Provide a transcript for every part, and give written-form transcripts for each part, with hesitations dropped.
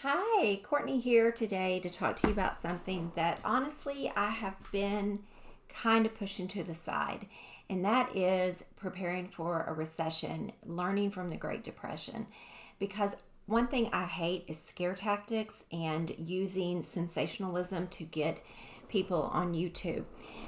Hi, Courtney here today to talk to you about something that honestly I have been kind of pushing to the side, and that is preparing for a recession, learning from the Great Depression. Because one thing I hate is scare tactics and using sensationalism to get people on YouTube.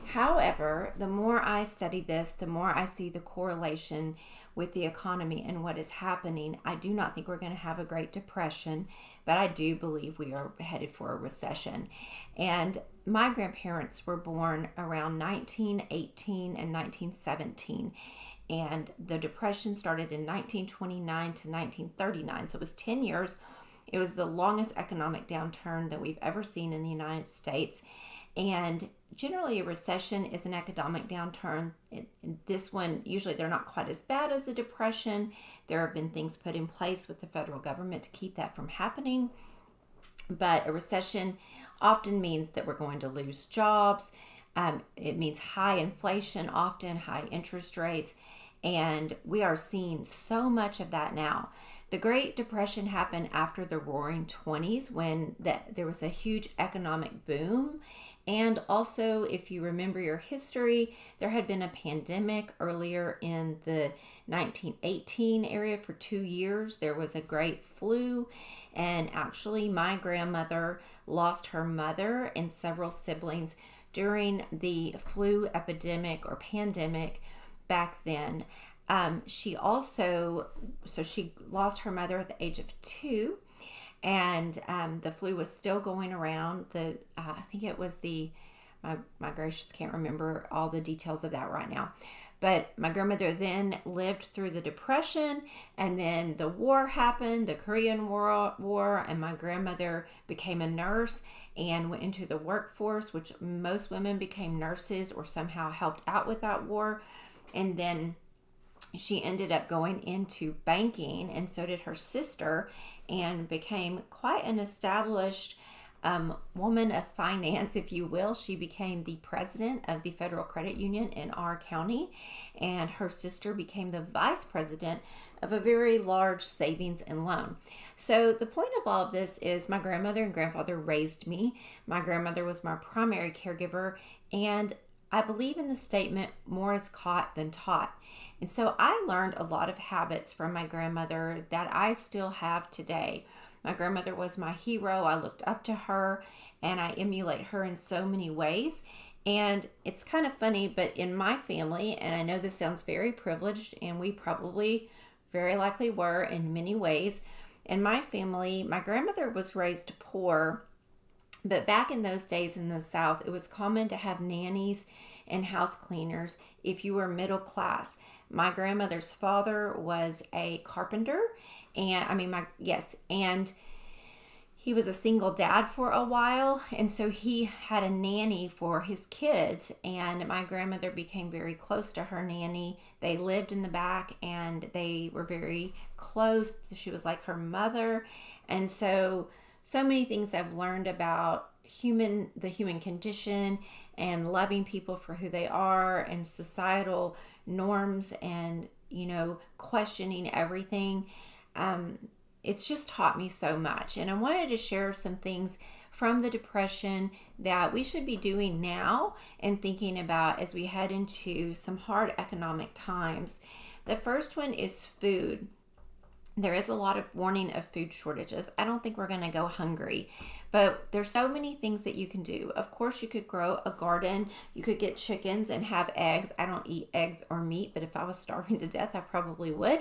However, the more I study this, the more I see the correlation with the economy and what is happening. I do not think we're going to have a Great Depression, but I do believe we are headed for a recession. And my grandparents were born around 1918 and 1917. And the Depression started in 1929 to 1939. So it was 10 years. It was the longest economic downturn that we've ever seen in the United States. And generally, a recession is an economic downturn. This one, usually, they're not quite as bad as a depression. There have been things put in place with the federal government to keep that from happening. But a recession often means that we're going to lose jobs. It means high inflation, often high interest rates. And we are seeing so much of that now. The Great Depression happened after the Roaring 20s when there was a huge economic boom. And also, if you remember your history, there had been a pandemic earlier in the 1918 area for 2 years. There was a great flu, and actually, my grandmother lost her mother and several siblings during the flu epidemic or pandemic back then. She lost her mother at the age of 2, and the flu was still going around. I think it was my gracious, can't remember all the details of that right now. But my grandmother then lived through the Depression, and then the war happened, the Korean War, and my grandmother became a nurse and went into the workforce, which most women became nurses or somehow helped out with that war. And then she ended up going into banking, and so did her sister, and became quite an established woman of finance, if you will. She became the president of the Federal Credit Union in our county, and her sister became the vice president of a very large savings and loan. So the point of all of this is my grandmother and grandfather raised me. My grandmother was my primary caregiver, and I believe in the statement, more is caught than taught. And so I learned a lot of habits from my grandmother that I still have today. My grandmother was my hero. I looked up to her and I emulate her in so many ways. And it's kind of funny, but in my family, and I know this sounds very privileged, and we probably very likely were in many ways. In my family, my grandmother was raised poor. But back in those days in the South, it was common to have nannies and house cleaners if you were middle class. My grandmother's father was a carpenter, and he was a single dad for a while, and so he had a nanny for his kids, and my grandmother became very close to her nanny. They lived in the back, and they were very close. She was like her mother, and so many things I've learned about the human condition and loving people for who they are and societal norms and, questioning everything. It's just taught me so much. And I wanted to share some things from the Depression that we should be doing now and thinking about as we head into some hard economic times. The first one is food. There is a lot of warning of food shortages. I don't think we're going to go hungry, but there's so many things that you can do. Of course, you could grow a garden. You could get chickens and have eggs. I don't eat eggs or meat, but if I was starving to death, I probably would.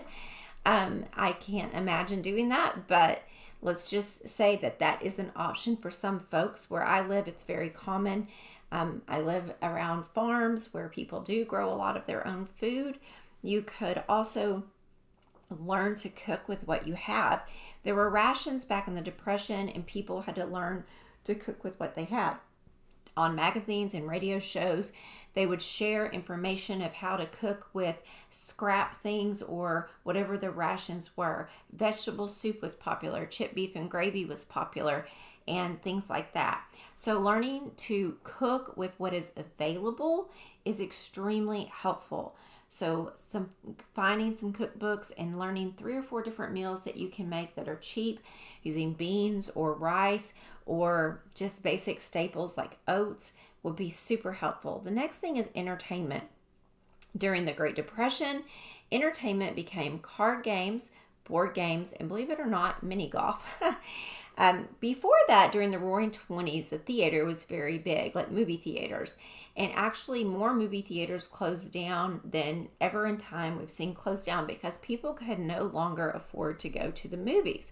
I can't imagine doing that, but let's just say that is an option for some folks. Where I live, it's very common. I live around farms where people do grow a lot of their own food. You could also learn to cook with what you have. There were rations back in the Depression, and people had to learn to cook with what they had. On magazines and radio shows, they would share information of how to cook with scrap things or whatever the rations were. Vegetable soup was popular, chipped beef and gravy was popular, and things like that. So learning to cook with what is available is extremely helpful. So finding some cookbooks and learning 3 or 4 different meals that you can make that are cheap using beans or rice or just basic staples like oats would be super helpful. The next thing is entertainment. During the Great Depression, entertainment became card games, board games, and believe it or not, mini golf. Before that, during the Roaring 20s, the theater was very big, like movie theaters. And actually, more movie theaters closed down than ever in time we've seen closed down because people could no longer afford to go to the movies.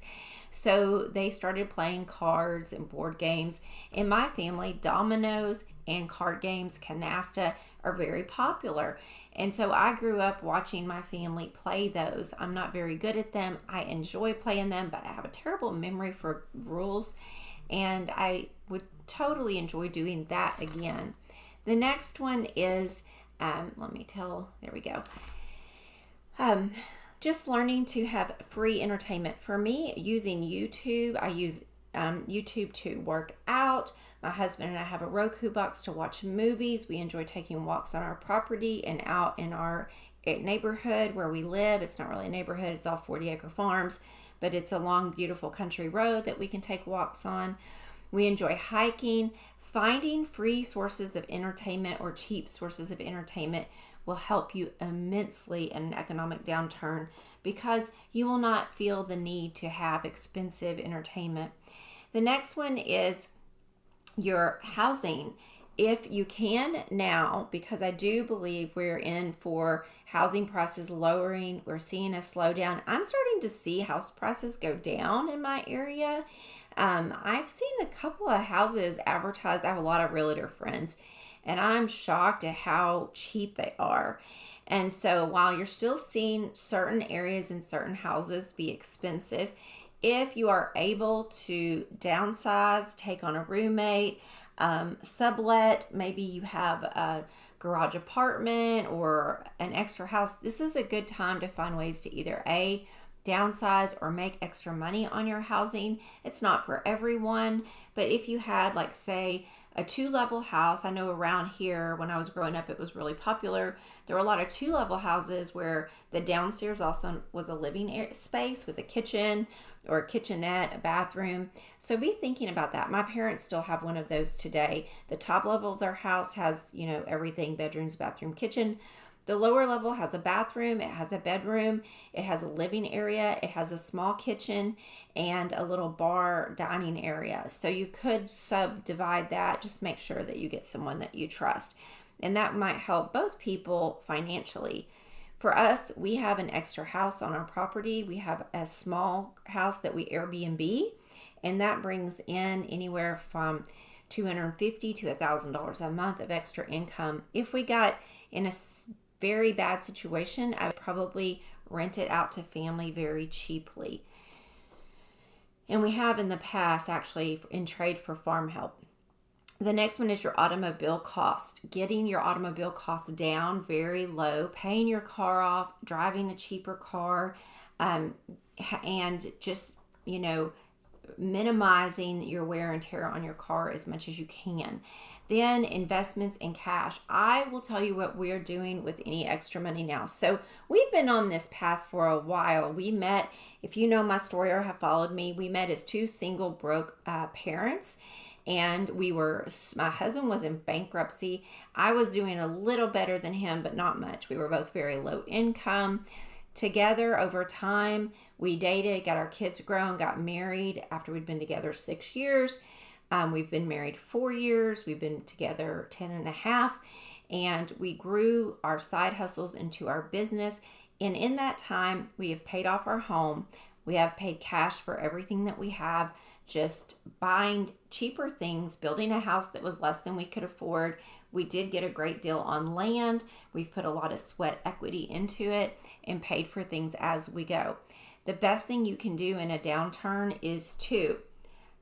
So they started playing cards and board games. In my family, dominoes and card games, canasta, are very popular. And so I grew up watching my family play those. I'm not very good at them. I enjoy playing them, but I have a terrible memory for rules. And I would totally enjoy doing that again. The next one is, there we go. Just learning to have free entertainment. For me, using YouTube, I use YouTube to work out. My husband and I have a Roku box to watch movies. We enjoy taking walks on our property and out in our neighborhood where we live. It's not really a neighborhood, it's all 40-acre farms, but it's a long, beautiful country road that we can take walks on. We enjoy hiking. Finding free sources of entertainment or cheap sources of entertainment will help you immensely in an economic downturn because you will not feel the need to have expensive entertainment. The next one is your housing. If you can now, because I do believe we're in for housing prices lowering, we're seeing a slowdown. I'm starting to see house prices go down in my area. I've seen a couple of houses advertised. I have a lot of realtor friends, and I'm shocked at how cheap they are. And so while you're still seeing certain areas and certain houses be expensive, if you are able to downsize, take on a roommate, sublet, maybe you have a garage apartment or an extra house, this is a good time to find ways to either downsize or make extra money on your housing. It's not for everyone, but if you had, like, say, a 2-level house, I know around here when I was growing up it was really popular. There were a lot of 2-level houses where the downstairs also was a living space with a kitchen or a kitchenette, a bathroom. So be thinking about that. My parents still have one of those today. The top level of their house has, everything: bedrooms, bathroom, kitchen. The lower level has a bathroom, it has a bedroom, it has a living area, it has a small kitchen, and a little bar dining area. So you could subdivide that. Just make sure that you get someone that you trust. And that might help both people financially. For us, we have an extra house on our property. We have a small house that we Airbnb, and that brings in anywhere from $250 to $1,000 a month of extra income. If we got in a very bad situation, I would probably rent it out to family very cheaply. And we have in the past, actually, in trade for farm help. The next one is your automobile cost. Getting your automobile costs down very low, paying your car off, driving a cheaper car, and just, minimizing your wear and tear on your car as much as you can. Then investments in cash. I will tell you what we're doing with any extra money now. So we've been on this path for a while. We met, if you know my story or have followed me, we met as 2 single broke parents. And my husband was in bankruptcy. I was doing a little better than him, but not much. We were both very low income. Together over time, we dated, got our kids grown, got married after we'd been together 6 years. We've been married 4 years. We've been together 10 and a half. And we grew our side hustles into our business. And in that time, we have paid off our home. We have paid cash for everything that we have, just buying cheaper things, building a house that was less than we could afford. We did get a great deal on land. We've put a lot of sweat equity into it and paid for things as we go. The best thing you can do in a downturn is to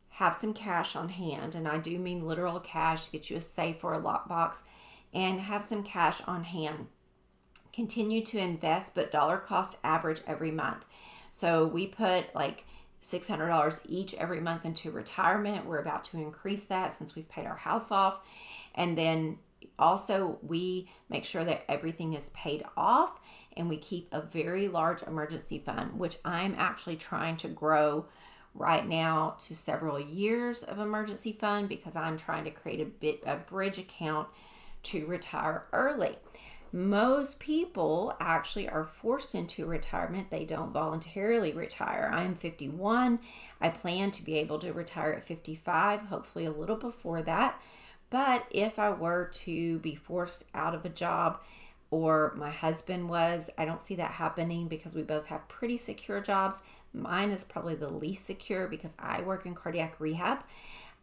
have some cash on hand. And I do mean literal cash, get you a safe or a lockbox, and have some cash on hand. Continue to invest, but dollar cost average every month. So we put like $600 each every month into retirement. We're about to increase that since we've paid our house off. And then Also, we make sure that everything is paid off, and we keep a very large emergency fund, which I'm actually trying to grow right now to several years of emergency fund, because I'm trying to create a bridge account to retire early. Most people actually are forced into retirement. They don't voluntarily retire. I'm 51. I plan to be able to retire at 55, hopefully a little before that. But if I were to be forced out of a job, or my husband was, I don't see that happening because we both have pretty secure jobs. Mine is probably the least secure because I work in cardiac rehab.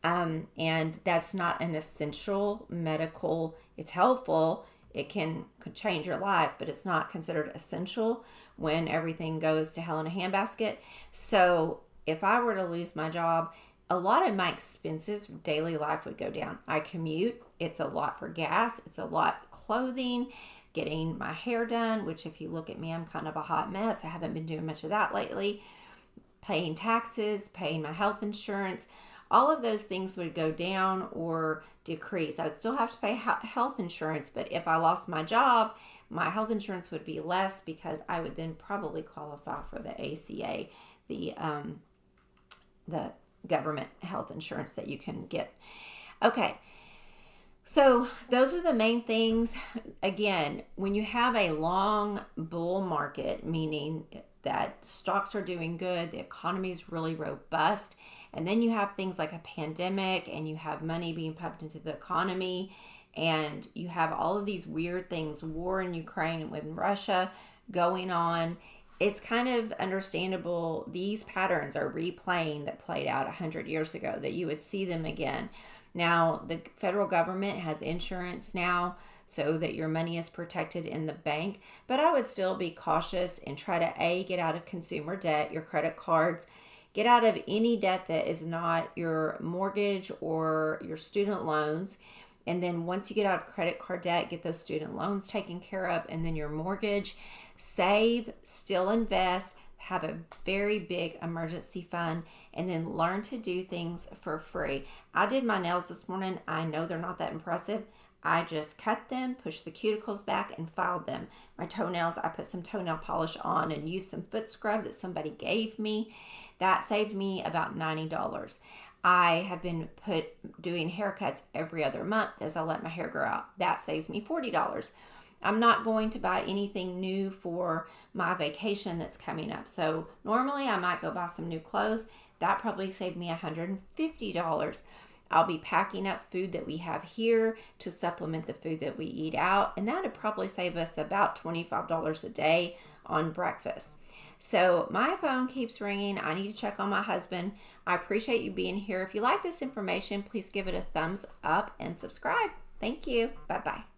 And that's not an essential medical. It's helpful. It could change your life, but it's not considered essential when everything goes to hell in a handbasket. So if I were to lose my job, a lot of my expenses of daily life would go down. I commute. It's a lot for gas. It's a lot clothing, getting my hair done, which if you look at me, I'm kind of a hot mess. I haven't been doing much of that lately. Paying taxes, paying my health insurance. All of those things would go down or decrease. I would still have to pay health insurance, but if I lost my job, my health insurance would be less because I would then probably qualify for the ACA, the government health insurance that you can get. Okay, so those are the main things. Again, when you have a long bull market, meaning that stocks are doing good, the economy is really robust, and then you have things like a pandemic, and you have money being pumped into the economy, and you have all of these weird things, war in Ukraine and with Russia going on. It's kind of understandable these patterns are replaying that played out 100 years ago, that you would see them again. Now, the federal government has insurance now so that your money is protected in the bank, but I would still be cautious and try to get out of consumer debt, your credit cards, get out of any debt that is not your mortgage or your student loans. And then once you get out of credit card debt, get those student loans taken care of, and then your mortgage. Save, still invest, have a very big emergency fund, and then learn to do things for free. I did my nails this morning. I know they're not that impressive. I just cut them, pushed the cuticles back, and filed them. My toenails, I put some toenail polish on and used some foot scrub that somebody gave me. That saved me about $90. I have been doing haircuts every other month as I let my hair grow out. That saves me $40. I'm not going to buy anything new for my vacation that's coming up. So normally I might go buy some new clothes. That probably saved me $150. I'll be packing up food that we have here to supplement the food that we eat out. And that would probably save us about $25 a day on breakfast. So my phone keeps ringing. I need to check on my husband. I appreciate you being here. If you like this information, please give it a thumbs up and subscribe. Thank you. Bye-bye.